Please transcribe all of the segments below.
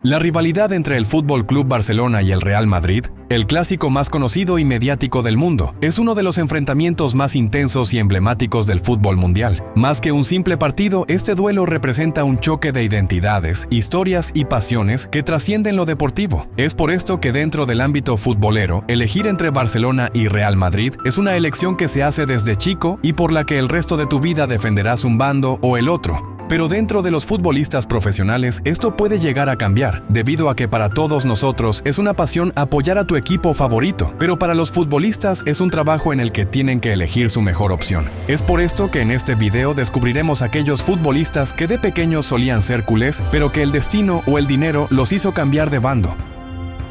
La rivalidad entre el Fútbol Club Barcelona y el Real Madrid, el clásico más conocido y mediático del mundo, es uno de los enfrentamientos más intensos y emblemáticos del fútbol mundial. Más que un simple partido, este duelo representa un choque de identidades, historias y pasiones que trascienden lo deportivo. Es por esto que dentro del ámbito futbolero, elegir entre Barcelona y Real Madrid es una elección que se hace desde chico y por la que el resto de tu vida defenderás un bando o el otro. Pero dentro de los futbolistas profesionales, esto puede llegar a cambiar, debido a que para todos nosotros es una pasión apoyar a tu equipo favorito, pero para los futbolistas es un trabajo en el que tienen que elegir su mejor opción. Es por esto que en este video descubriremos aquellos futbolistas que de pequeños solían ser culés, pero que el destino o el dinero los hizo cambiar de bando.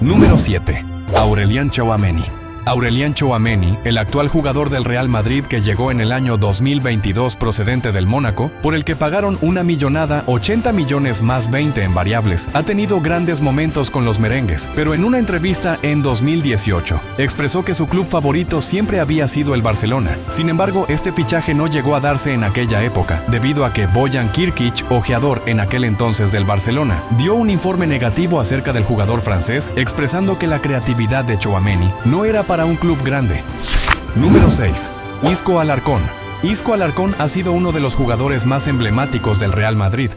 Número 7. Aurélien Tchouaméni. Aurélien Tchouaméni, el actual jugador del Real Madrid que llegó en el año 2022 procedente del Mónaco, por el que pagaron una millonada, 80 millones más 20 en variables, ha tenido grandes momentos con los merengues, pero en una entrevista en 2018, expresó que su club favorito siempre había sido el Barcelona. Sin embargo, este fichaje no llegó a darse en aquella época, debido a que Bojan Kirkic, ojeador en aquel entonces del Barcelona, dio un informe negativo acerca del jugador francés, expresando que la creatividad de Tchouaméni no era para un club grande. Número 6. Isco Alarcón. Isco Alarcón ha sido uno de los jugadores más emblemáticos del Real Madrid,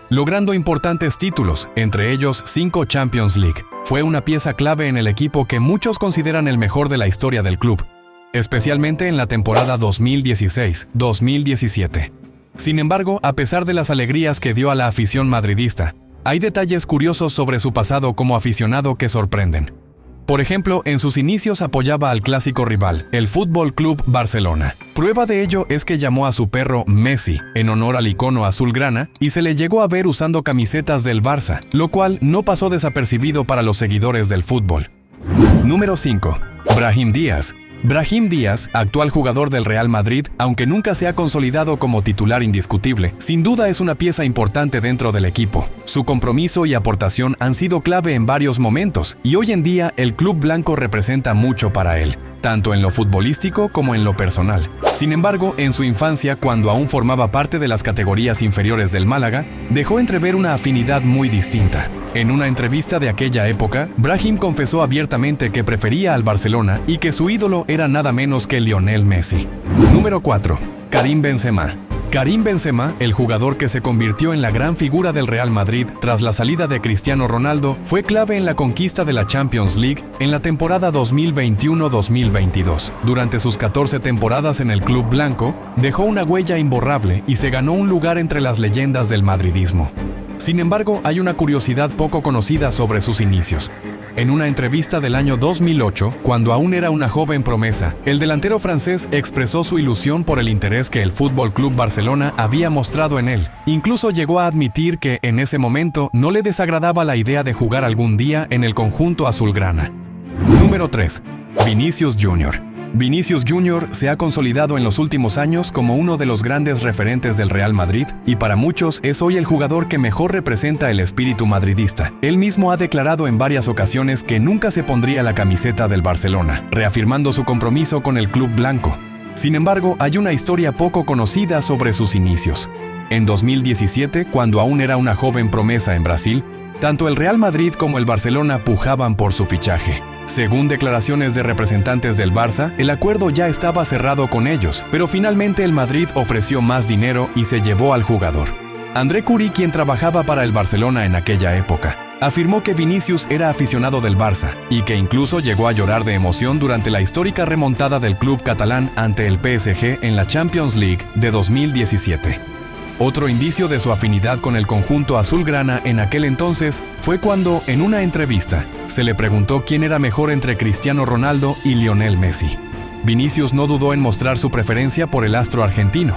logrando importantes títulos, entre ellos 5 Champions League. Fue una pieza clave en el equipo que muchos consideran el mejor de la historia del club, especialmente en la temporada 2016-2017. Sin embargo, a pesar de las alegrías que dio a la afición madridista, hay detalles curiosos sobre su pasado como aficionado que sorprenden. Por ejemplo, en sus inicios apoyaba al clásico rival, el Fútbol Club Barcelona. Prueba de ello es que llamó a su perro Messi, en honor al icono azulgrana, y se le llegó a ver usando camisetas del Barça, lo cual no pasó desapercibido para los seguidores del fútbol. Número 5. Brahim Díaz. Brahim Díaz, actual jugador del Real Madrid, aunque nunca se ha consolidado como titular indiscutible, sin duda es una pieza importante dentro del equipo. Su compromiso y aportación han sido clave en varios momentos, y hoy en día el club blanco representa mucho para él, tanto en lo futbolístico como en lo personal. Sin embargo, en su infancia, cuando aún formaba parte de las categorías inferiores del Málaga, dejó entrever una afinidad muy distinta. En una entrevista de aquella época, Brahim confesó abiertamente que prefería al Barcelona y que su ídolo era nada menos que Lionel Messi. Número 4. Karim Benzema. Karim Benzema, el jugador que se convirtió en la gran figura del Real Madrid tras la salida de Cristiano Ronaldo, fue clave en la conquista de la Champions League en la temporada 2021-2022. Durante sus 14 temporadas en el club blanco, dejó una huella imborrable y se ganó un lugar entre las leyendas del madridismo. Sin embargo, hay una curiosidad poco conocida sobre sus inicios. En una entrevista del año 2008, cuando aún era una joven promesa, el delantero francés expresó su ilusión por el interés que el Fútbol Club Barcelona había mostrado en él. Incluso llegó a admitir que en ese momento no le desagradaba la idea de jugar algún día en el conjunto azulgrana. Número 3. Vinicius Jr. Vinicius Jr. se ha consolidado en los últimos años como uno de los grandes referentes del Real Madrid y para muchos es hoy el jugador que mejor representa el espíritu madridista. Él mismo ha declarado en varias ocasiones que nunca se pondría la camiseta del Barcelona, reafirmando su compromiso con el club blanco. Sin embargo, hay una historia poco conocida sobre sus inicios. En 2017, cuando aún era una joven promesa en Brasil, tanto el Real Madrid como el Barcelona pujaban por su fichaje. Según declaraciones de representantes del Barça, el acuerdo ya estaba cerrado con ellos, pero finalmente el Madrid ofreció más dinero y se llevó al jugador. André Curí, quien trabajaba para el Barcelona en aquella época, afirmó que Vinicius era aficionado del Barça y que incluso llegó a llorar de emoción durante la histórica remontada del club catalán ante el PSG en la Champions League de 2017. Otro indicio de su afinidad con el conjunto azulgrana en aquel entonces fue cuando, en una entrevista, se le preguntó quién era mejor entre Cristiano Ronaldo y Lionel Messi. Vinicius no dudó en mostrar su preferencia por el astro argentino.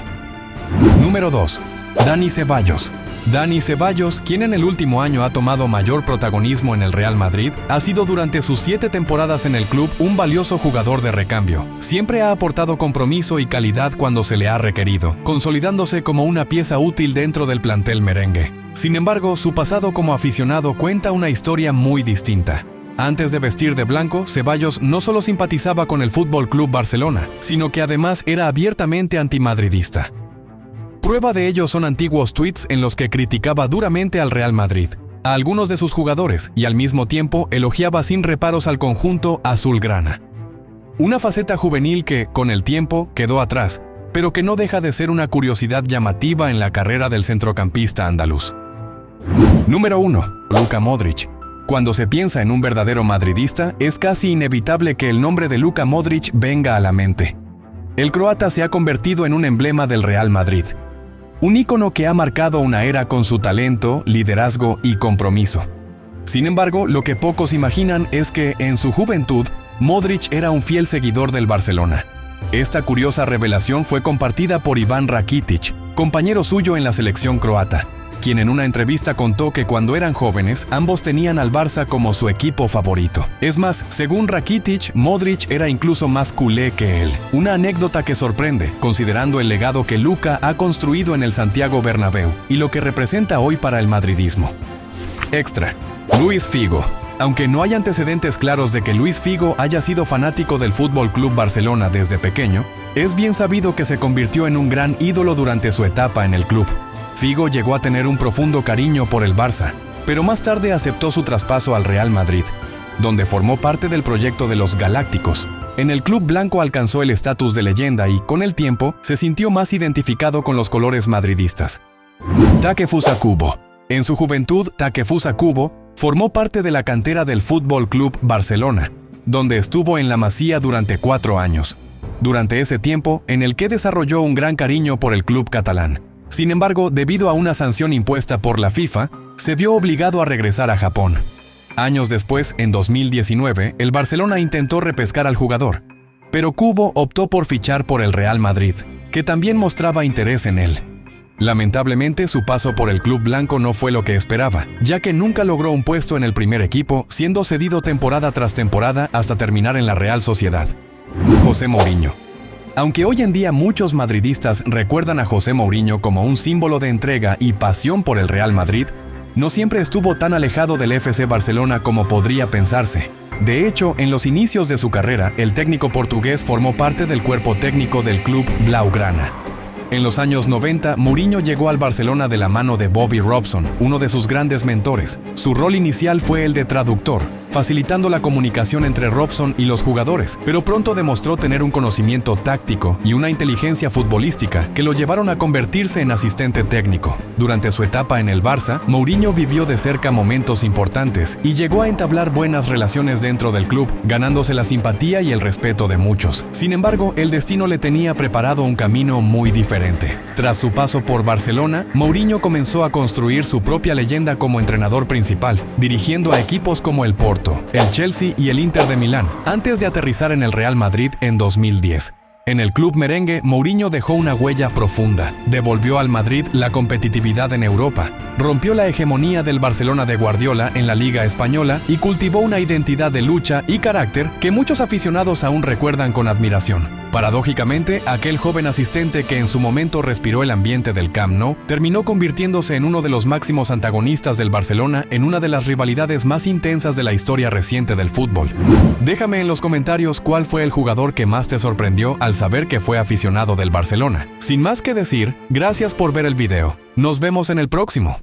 Número 2. Dani Ceballos. Dani Ceballos, quien en el último año ha tomado mayor protagonismo en el Real Madrid, ha sido durante sus 7 temporadas en el club un valioso jugador de recambio. Siempre ha aportado compromiso y calidad cuando se le ha requerido, consolidándose como una pieza útil dentro del plantel merengue. Sin embargo, su pasado como aficionado cuenta una historia muy distinta. Antes de vestir de blanco, Ceballos no solo simpatizaba con el Fútbol Club Barcelona, sino que además era abiertamente antimadridista. Prueba de ello son antiguos tweets en los que criticaba duramente al Real Madrid. a algunos de sus jugadores y al mismo tiempo elogiaba sin reparos al conjunto azulgrana. Una faceta juvenil que, con el tiempo, quedó atrás, pero que no deja de ser una curiosidad llamativa en la carrera del centrocampista andaluz. Número 1. Luka Modric. Cuando se piensa en un verdadero madridista, es casi inevitable que el nombre de Luka Modric venga a la mente. El croata se ha convertido en un emblema del Real Madrid. Un ícono que ha marcado una era con su talento, liderazgo y compromiso. Sin embargo, lo que pocos imaginan es que, en su juventud, Modric era un fiel seguidor del Barcelona. Esta curiosa revelación fue compartida por Ivan Rakitic, compañero suyo en la selección croata, quien en una entrevista contó que cuando eran jóvenes, ambos tenían al Barça como su equipo favorito. Es más, según Rakitic, Modric era incluso más culé que él. Una anécdota que sorprende, considerando el legado que Luka ha construido en el Santiago Bernabéu y lo que representa hoy para el madridismo. Extra. Luis Figo. Aunque no hay antecedentes claros de que Luis Figo haya sido fanático del Fútbol Club Barcelona desde pequeño, es bien sabido que se convirtió en un gran ídolo durante su etapa en el club. Figo llegó a tener un profundo cariño por el Barça, pero más tarde aceptó su traspaso al Real Madrid, donde formó parte del proyecto de los Galácticos. En el club blanco alcanzó el estatus de leyenda y, con el tiempo, se sintió más identificado con los colores madridistas. Takefusa Kubo. En su juventud, Takefusa Kubo formó parte de la cantera del Fútbol Club Barcelona, donde estuvo en la Masía durante 4 años. Durante ese tiempo, en el que desarrolló un gran cariño por el club catalán. Sin embargo, debido a una sanción impuesta por la FIFA, se vio obligado a regresar a Japón. Años después, en 2019, el Barcelona intentó repescar al jugador, pero Kubo optó por fichar por el Real Madrid, que también mostraba interés en él. Lamentablemente, su paso por el club blanco no fue lo que esperaba, ya que nunca logró un puesto en el primer equipo, siendo cedido temporada tras temporada hasta terminar en la Real Sociedad. José Mourinho. Aunque hoy en día muchos madridistas recuerdan a José Mourinho como un símbolo de entrega y pasión por el Real Madrid, no siempre estuvo tan alejado del FC Barcelona como podría pensarse. De hecho, en los inicios de su carrera, el técnico portugués formó parte del cuerpo técnico del club blaugrana. En los años 90, Mourinho llegó al Barcelona de la mano de Bobby Robson, uno de sus grandes mentores. Su rol inicial fue el de traductor, facilitando la comunicación entre Robson y los jugadores, pero pronto demostró tener un conocimiento táctico y una inteligencia futbolística que lo llevaron a convertirse en asistente técnico. Durante su etapa en el Barça, Mourinho vivió de cerca momentos importantes y llegó a entablar buenas relaciones dentro del club, ganándose la simpatía y el respeto de muchos. Sin embargo, el destino le tenía preparado un camino muy diferente. Tras su paso por Barcelona, Mourinho comenzó a construir su propia leyenda como entrenador principal, dirigiendo a equipos como el Porto, el Chelsea y el Inter de Milán, antes de aterrizar en el Real Madrid en 2010. En el club merengue, Mourinho dejó una huella profunda, devolvió al Madrid la competitividad en Europa, rompió la hegemonía del Barcelona de Guardiola en la Liga Española y cultivó una identidad de lucha y carácter que muchos aficionados aún recuerdan con admiración. Paradójicamente, aquel joven asistente que en su momento respiró el ambiente del Camp Nou, terminó convirtiéndose en uno de los máximos antagonistas del Barcelona en una de las rivalidades más intensas de la historia reciente del fútbol. Déjame en los comentarios cuál fue el jugador que más te sorprendió al saber que fue aficionado del Barcelona. Sin más que decir, gracias por ver el video. Nos vemos en el próximo.